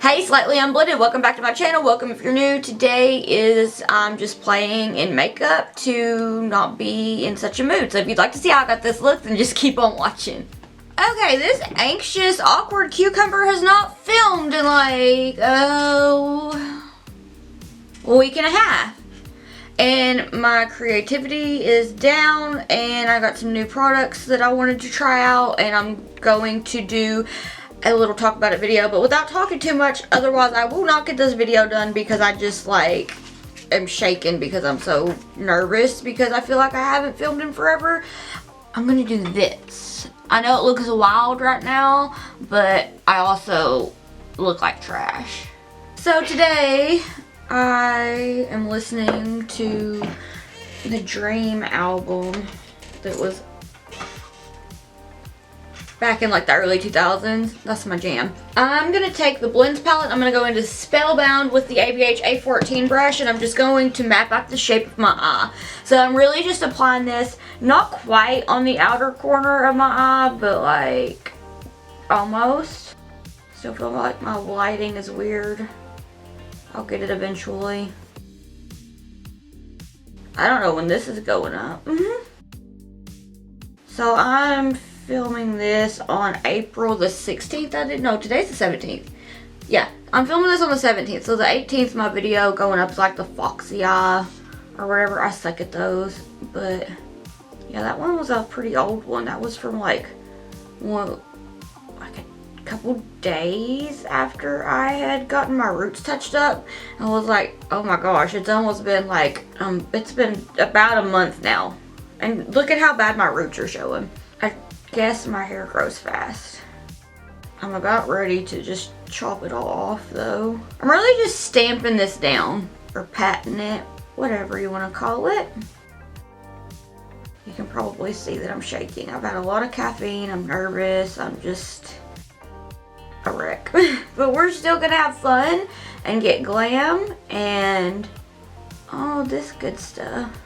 Hey, Slightly Unblended, welcome back to my channel. Welcome if you're new. Today is I'm just playing in makeup to not be in such a mood. So if you'd like to see how I got this look, then just keep on watching. Okay, this anxious, awkward cucumber has not filmed in like, a week and a half. And my creativity is down, and I got some new products that I wanted to try out, and I'm going to do a little talk about it video, but without talking too much, otherwise I will not get this video done because I just like am shaking because I'm so nervous because I feel like I haven't filmed in forever. I'm gonna do this. I know it looks wild right now, but I also look like trash. So today I am listening to the Dream album that was back in like the early 2000s. That's my jam. I'm gonna take the blends palette. I'm gonna go into Spellbound with the ABH A14 brush, and I'm just going to map out the shape of my eye. So I'm really just applying this, not quite on the outer corner of my eye, but like almost. Still feel like my lighting is weird. I'll get it eventually. I don't know when this is going up. So I'm filming this on April the 16th. I didn't know, today's the 17th. Yeah, I'm filming this on the 17th. So the 18th, my video going up is like the Foxy Eye or whatever. I suck at those. But yeah, that one was a pretty old one. That was from like, well, like a couple days after I had gotten my roots touched up. I was like, oh my gosh, it's almost been like, it's been about a month now. And look at how bad my roots are showing. I guess my hair grows fast. I'm about ready to just chop it all off though. I'm really just stamping this down or patting it, whatever you want to call it. You can probably see that I'm shaking. I've had a lot of caffeine. I'm nervous. I'm just a wreck. But we're still gonna have fun and get glam and all this good stuff.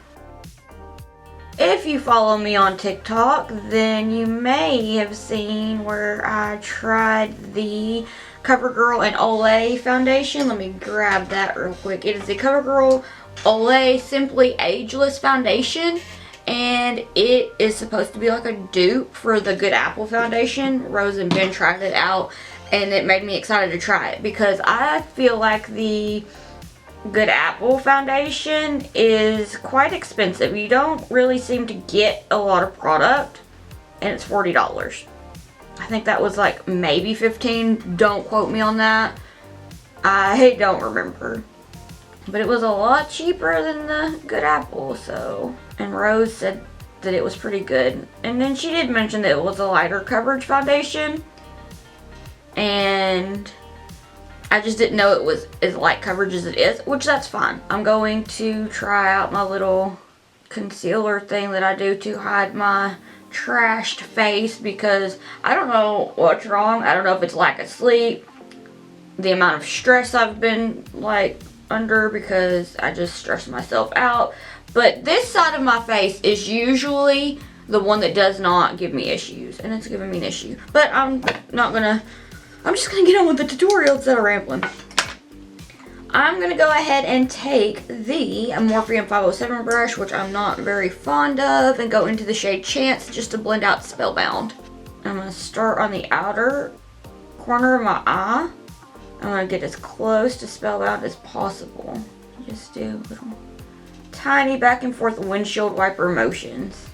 If you follow me on TikTok, then you may have seen where I tried the CoverGirl and Olay foundation. Let me grab that real quick. It is the CoverGirl Olay Simply Ageless Foundation, and it is supposed to be like a dupe for the Good Apple foundation. Rose and Ben tried it out, and it made me excited to try it because I feel like the Good Apple foundation is quite expensive. You don't really seem to get a lot of product, and it's $40. I think that was like maybe $15. Don't quote me on that. I don't remember. But it was a lot cheaper than the Good Apple, so. And Rose said that it was pretty good. And then she did mention that it was a lighter coverage foundation. And I just didn't know it was as light coverage as it is, which that's fine. I'm going to try out my little concealer thing that I do to hide my trashed face because I don't know what's wrong. I don't know if it's lack of sleep, the amount of stress I've been like under because I just stress myself out. But this side of my face is usually the one that does not give me issues, and it's giving me an issue. But I'm just gonna get on with the tutorial instead of rambling. I'm gonna go ahead and take the Morphe 507 brush, which I'm not very fond of, and go into the shade Chance just to blend out Spellbound. I'm gonna start on the outer corner of my eye. I'm gonna get as close to Spellbound as possible. Just do little tiny back and forth windshield wiper motions.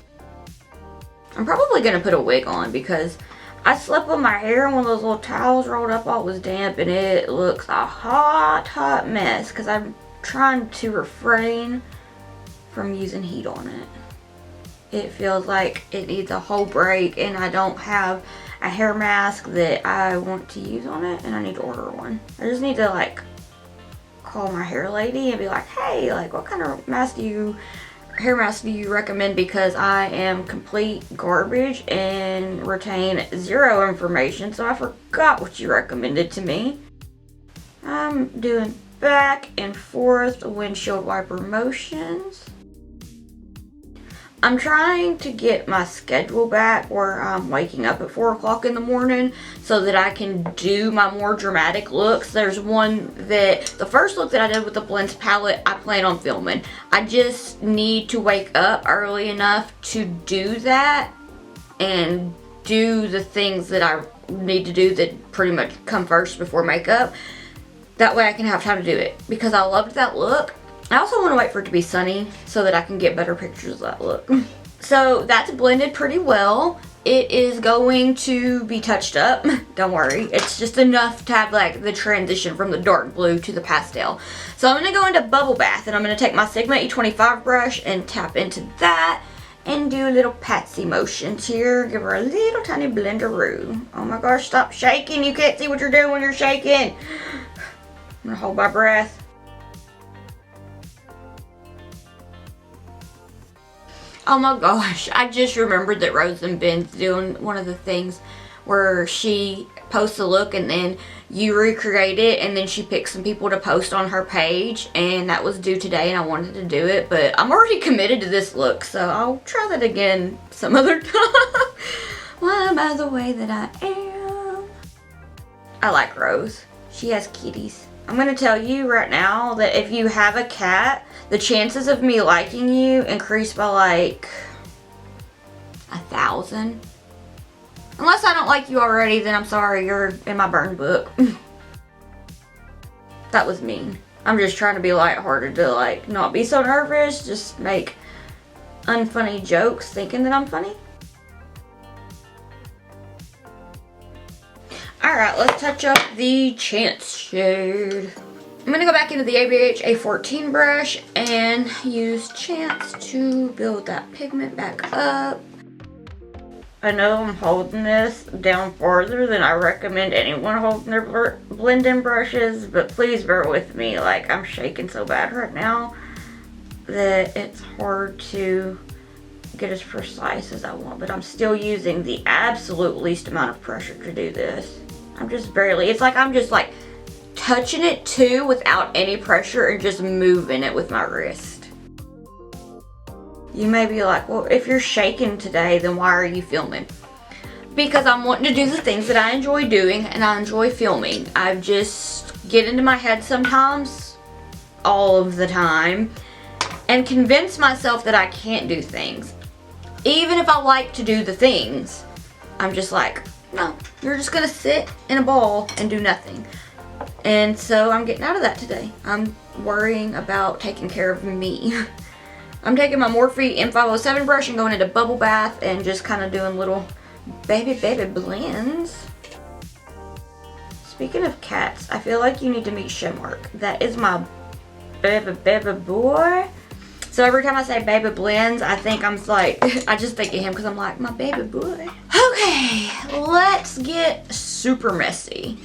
I'm probably gonna put a wig on because I slept with my hair in one of those little towels rolled up while it was damp, and it looks a hot mess because I'm trying to refrain from using heat on it. It feels like it needs a whole break, and I don't have a hair mask that I want to use on it, and I need to order one. I just need to like call my hair lady and be like, hey, like what kind of hair mask do you recommend, because I am complete garbage and retain zero information, so I forgot what you recommended to me. I'm doing back and forth windshield wiper motions. I'm trying to get my schedule back where I'm waking up at 4 o'clock in the morning so that I can do my more dramatic looks. There's one that, the first look that I did with the blends palette, I plan on filming. I just need to wake up early enough to do that and do the things that I need to do that pretty much come first before makeup. That way I can have time to do it because I loved that look. I also want to wait for it to be sunny so that I can get better pictures of that look. So that's blended pretty well. It is going to be touched up. Don't worry. It's just enough to have like the transition from the dark blue to the pastel. So I'm going to go into Bubble Bath and I'm going to take my Sigma E25 brush and tap into that and do little patsy motions here. Give her a little tiny blenderoo. Oh my gosh, stop shaking. You can't see what you're doing when you're shaking. I'm going to hold my breath. Oh my gosh, I just remembered that Rose and Ben's doing one of the things where she posts a look and then you recreate it and then she picks some people to post on her page, and that was due today and I wanted to do it, but I'm already committed to this look, so I'll try that again some other time. Why am I the way that I am? I like Rose. She has kitties. I'm gonna tell you right now that if you have a cat, the chances of me liking you increase by like 1,000. Unless I don't like you already, then I'm sorry, you're in my burn book. That was mean. I'm just trying to be lighthearted to like not be so nervous, just make unfunny jokes thinking that I'm funny. Alright, let's touch up the Chance shade. I'm going to go back into the ABH A14 brush and use Chance to build that pigment back up. I know I'm holding this down farther than I recommend anyone holding their blending brushes, but please bear with me. Like, I'm shaking so bad right now that it's hard to get as precise as I want, but I'm still using the absolute least amount of pressure to do this. I'm just barely, it's like I'm just like touching it too without any pressure and just moving it with my wrist. You may be like, well, if you're shaking today, then why are you filming? Because I'm wanting to do the things that I enjoy doing and I enjoy filming. I just get into my head sometimes, all of the time, and convince myself that I can't do things. Even if I like to do the things, I'm just like, no, you're just gonna sit in a ball and do nothing. And so I'm getting out of that today. I'm worrying about taking care of me. I'm taking my Morphe M507 brush and going into Bubble Bath and just kind of doing little baby blends. Speaking of cats, I feel like you need to meet Shimmark. That is my baby boy. So every time I say baby blends, I think I'm like, I just think of him because I'm like, my baby boy. Okay, let's get super messy.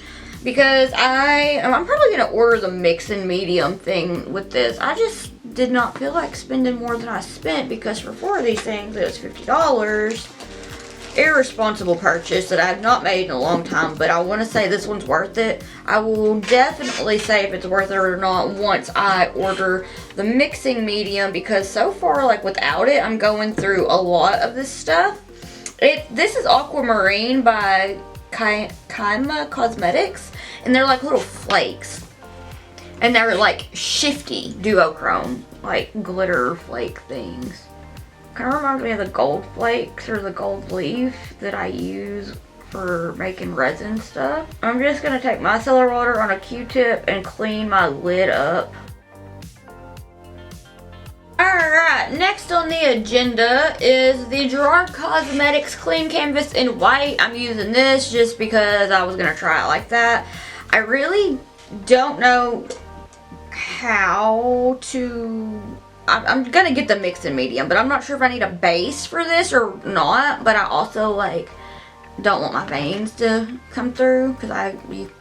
Because I'm probably going to order the mix and medium thing with this. I just did not feel like spending more than I spent because for 4 of these things, it was $50. Irresponsible purchase that I've not made in a long time, but I want to say this one's worth it. I will definitely say if it's worth it or not once I order the mixing medium, because so far, like without it, I'm going through a lot of this stuff. This is Aquamarine by Kaima Cosmetics, and they're like little flakes. And they're like Shifty duochrome, like glitter flake things. Kind of reminds me of the gold flakes or the gold leaf that I use for making resin stuff. I'm just going to take micellar water on a Q-tip and clean my lid up. Alright, next on the agenda is the Gerard Cosmetics Clean Canvas in white. I'm using this just because I was going to try it like that. I really don't know how to... I'm gonna get the mix and medium, but I'm not sure if I need a base for this or not. But I also like don't want my veins to come through because I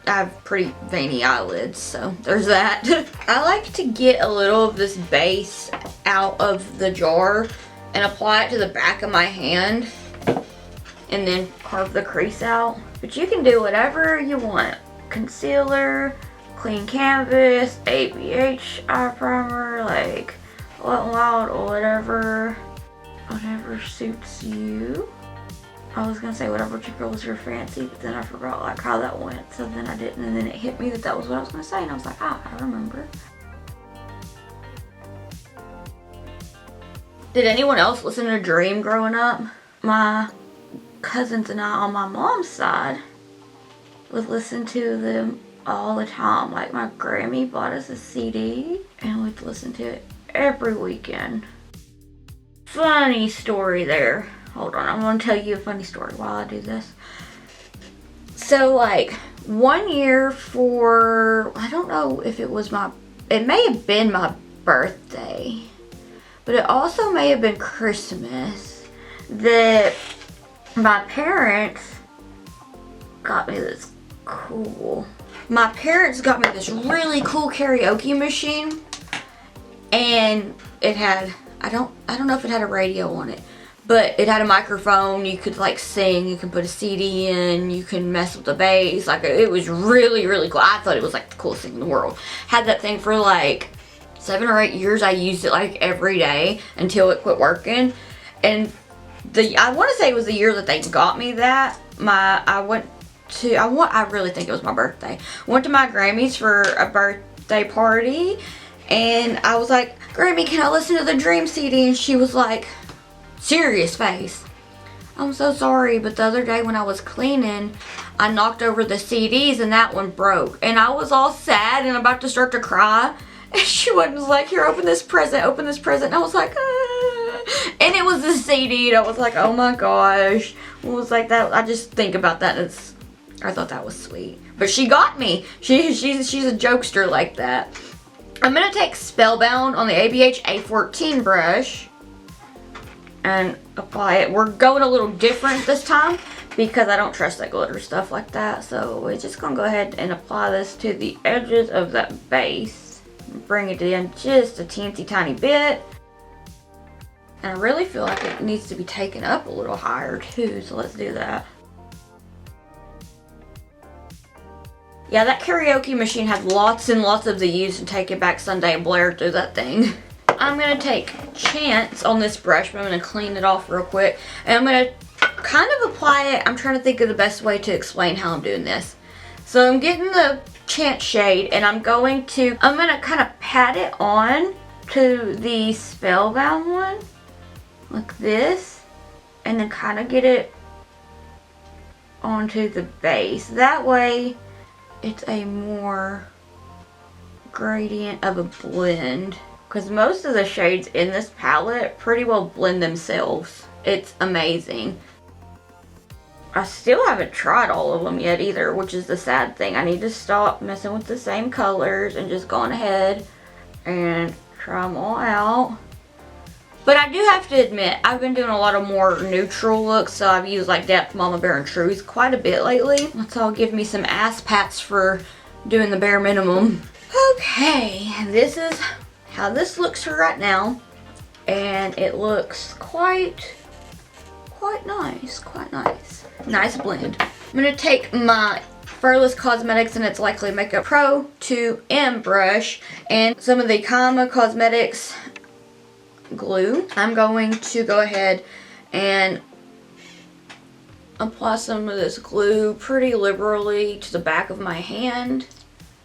have pretty veiny eyelids, so there's that. I like to get a little of this base out of the jar and apply it to the back of my hand and then carve the crease out. But you can do whatever you want. Concealer, clean canvas, ABH eye primer, like Wet n Wild or whatever. whatever suits you. I was gonna say whatever tickles your fancy, but then I forgot like how that went, so then I didn't, and then it hit me that that was what I was gonna say, and I was like, ah, I remember. Did anyone else listen to Dream growing up? My cousins and I on my mom's side would listen to them all the time. Like my Grammy bought us a CD and we'd listen to it every weekend. Funny story there. Hold on, I'm gonna tell you a funny story while I do this. So like one year for, I don't know if it was it may have been my birthday, but it also may have been Christmas, that my parents got me this really cool karaoke machine, and it had, I don't know if it had a radio on it, but it had a microphone. You could like sing, you can put a CD in, you can mess with the bass. Like it was really, really cool. I thought it was like the coolest thing in the world. Had that thing for like 7 or 8 years. I used it like every day until it quit working. And I want to say it was the year that they got me that. I really think it was my birthday. Went to my Grammys for a birthday party, and I was like, Grammy, can I listen to the Dream CD? And she was like, serious face, I'm so sorry, but the other day when I was cleaning, I knocked over the CDs and that one broke. And I was all sad and about to start to cry. And she was like, here, open this present. And I was like, ah. And it was the CD, and I was like, oh my gosh. It was like that. I just think about that, and I thought that was sweet. But she got me. She's a jokester like that. I'm gonna take Spellbound on the ABH A14 brush and apply it. We're going a little different this time because I don't trust that glitter stuff like that. So we're just gonna go ahead and apply this to the edges of that base. Bring it in just a teensy tiny bit. And I really feel like it needs to be taken up a little higher too, so let's do that. Yeah, that karaoke machine had lots and lots of the use and Take It Back Sunday and blare through that thing. I'm gonna take Chance on this brush, but I'm gonna clean it off real quick. And I'm gonna kind of apply it. I'm trying to think of the best way to explain how I'm doing this. So I'm getting the Chance shade, and I'm gonna kind of pat it on to the Spellbound one, like this, and then kind of get it onto the base. That way, it's a more gradient of a blend, because most of the shades in this palette pretty well blend themselves. It's amazing. I still haven't tried all of them yet either, which is the sad thing. I need to stop messing with the same colors and just going ahead and try them all out. But I do have to admit, I've been doing a lot of more neutral looks, so I've used like Depth, Mama Bear, and Truth quite a bit lately. That's all give me some ass pats for doing the bare minimum. Okay, this is how this looks for right now. And it looks quite nice, Nice blend. I'm gonna take my Furless Cosmetics and its Likely Makeup Pro 2M brush and some of the Kaima Cosmetics glue. I'm going to go ahead and apply some of this glue pretty liberally to the back of my hand.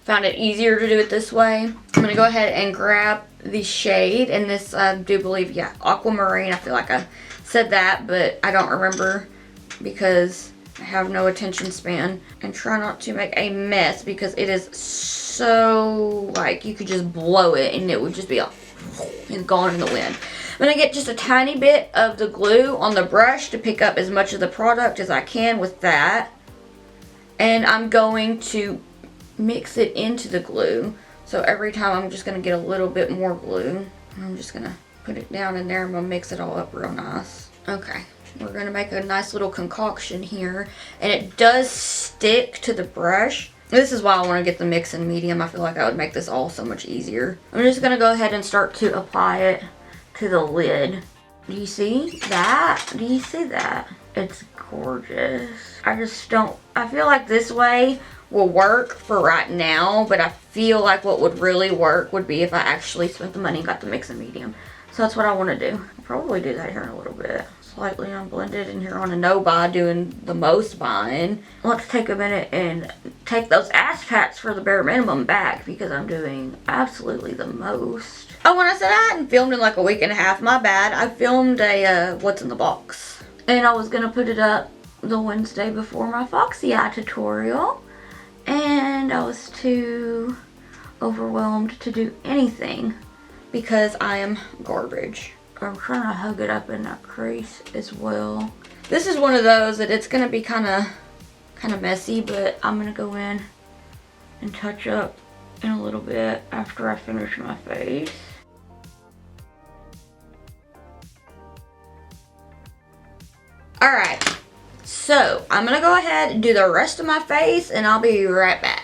Found it easier to do it this way. I'm going to go ahead and grab the shade, and this I do believe, yeah, Aquamarine. I feel like I said that, but I don't remember because I have no attention span. And try not to make a mess because it is so, like, you could just blow it and it would just be all and gone in the wind. I'm going to get just a tiny bit of the glue on the brush to pick up as much of the product as I can with that. And I'm going to mix it into the glue. So every time I'm just going to get a little bit more glue. I'm just going to put it down in there. I'm going to mix it all up real nice. Okay. We're going to make a nice little concoction here. And it does stick to the brush. This is why I want to get the mix in medium. I feel like I would make this all so much easier. I'm just going to go ahead and start to apply it to the lid. Do you see that? Do you see that? It's gorgeous. I feel like this way will work for right now, but I feel like what would really work would be if I actually spent the money and got the mix in medium. So that's what I want to do. I'll probably do that here in a little bit. Slightly unblended and here on a no buy, doing the most buying. Let's take a minute and take those ass pats for the bare minimum back because I'm doing absolutely the most. Oh, when I said I hadn't filmed in like a week and a half, my bad. I filmed a what's in the box. And I was going to put it up the Wednesday before my Foxy Eye tutorial. And I was too overwhelmed to do anything because I am garbage. I'm trying to hug it up in that crease as well. This is one of those that it's gonna be kind of messy, but I'm gonna go in and touch up in a little bit after I finish my face. Alright, so I'm gonna go ahead and do the rest of my face and I'll be right back.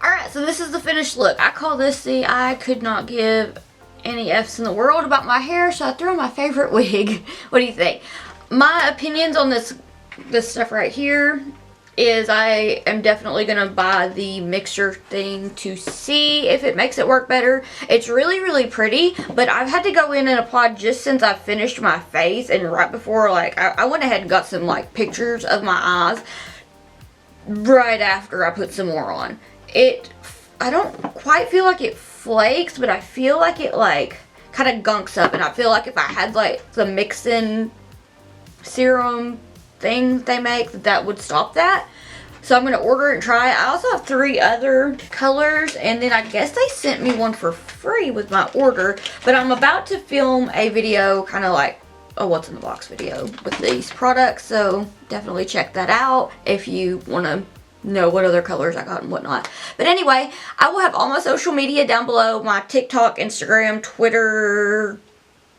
Alright, so this is the finished look. I call this the I could not give any F's in the world about my hair, so I threw on my favorite wig. What do you think? My opinions on this stuff right here is I am definitely going to buy the mixture thing to see if it makes it work better. It's really, really pretty, but I've had to go in and apply just since I finished my face, and right before, like, I went ahead and got some, like, pictures of my eyes right after I put some more on. I don't quite feel like it flakes, but I feel like it like kind of gunks up, and I feel like if I had like the mix-in serum thing they make, that would stop that. So I'm going to order it and try it. I also have 3 other colors, and then I guess they sent me one for free with my order, but I'm about to film a video kind of like a what's in the box video with these products, so definitely check that out if you want to know what other colors I got and whatnot. But anyway, I will have all my social media down below. My TikTok, Instagram, Twitter,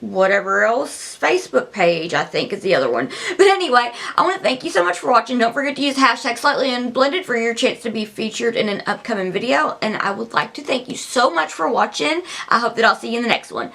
whatever else. Facebook page, I think, is the other one. But anyway, I want to thank you so much for watching. Don't forget to use hashtag slightly unblended for your chance to be featured in an upcoming video. And I would like to thank you so much for watching. I hope that I'll see you in the next one.